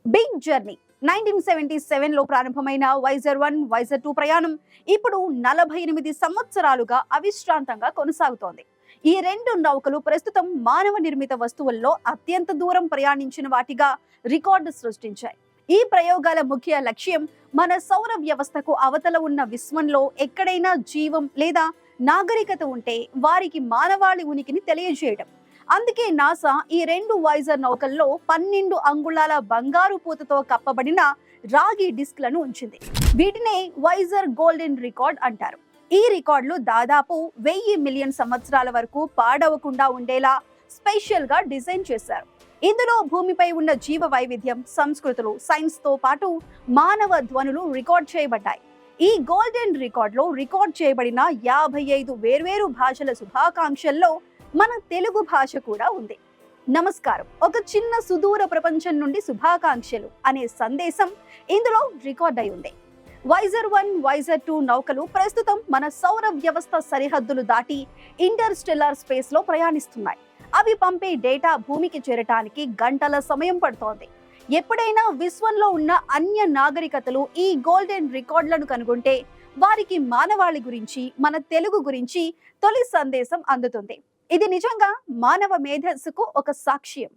Big journey 1977లో ప్రారంభమైన visor 1, visor 2 ప్రయాణం ఇప్పుడు 48 సంవత్సరాలుగా అవిశ్రాంతంగా కొనసాగుతోంది. ఈ రెండు నౌకలు ప్రస్తుతం మానవ నిర్మిత వస్తువుల్లో అత్యంత దూరం ప్రయాణించిన వాటిగా రికార్డు సృష్టించాయి. ఈ ప్రయోగాల ముఖ్య లక్ష్యం మన సౌర వ్యవస్థకు అవతల ఉన్న విశ్వంలో ఎక్కడైనా జీవం లేదా నాగరికత ఉంటే వారికి మానవాళి ఉనికిని తెలియజేయడం. అందుకే నాసా ఈ రెండు వైజర్ నౌకల్లో 12 అంగుళాల బంగారు పూతతో కప్పబడిన రాగి డిస్క్లను ఉంచింది. వీటినే వైజర్ గోల్డెన్ రికార్డ్ అంటారు. ఈ రికార్డులు దాదాపు 1000 మిలియన్ సంవత్సరాల వరకు పాడవకుండా ఉండేలా స్పెషల్ గా డిజైన్ చేశారు. ఇందులో భూమిపై ఉన్న జీవ వైవిధ్యం, సంస్కృతులు, సైన్స్ తో పాటు మానవ ధ్వనులు రికార్డ్ చేయబడ్డాయి. ఈ గోల్డెన్ రికార్డులో రికార్డ్ చేయబడిన 55 వేర్వేరు భాషల శుభాకాంక్షల్లో మన తెలుగు భాష కూడా ఉంది. నమస్కారం, ఒక చిన్న సుదూర ప్రపంచం నుండి శుభాకాంక్షలు అనే సందేశం ఇందులో రికార్డ్ అయి ఉంది. వైజర్ 1, వైజర్ 2 నౌకలు ప్రస్తుతం మన సౌర వ్యవస్థ సరిహద్దులు దాటి ఇంటర్ స్టెల్లార్ స్పేస్ లో ప్రయాణిస్తున్నాయి. అవి పంపే డేటా భూమికి చేరటానికి గంటల సమయం పడుతోంది. ఎప్పుడైనా విశ్వంలో ఉన్న అన్య నాగరికతలు ఈ గోల్డెన్ రికార్డులను కనుగొంటే వారికి మానవాళి గురించి, మన తెలుగు గురించి తొలి సందేశం అందుతుంది. ఇది నిజంగా మానవ మేధస్సుకు ఒక సాక్ష్యం.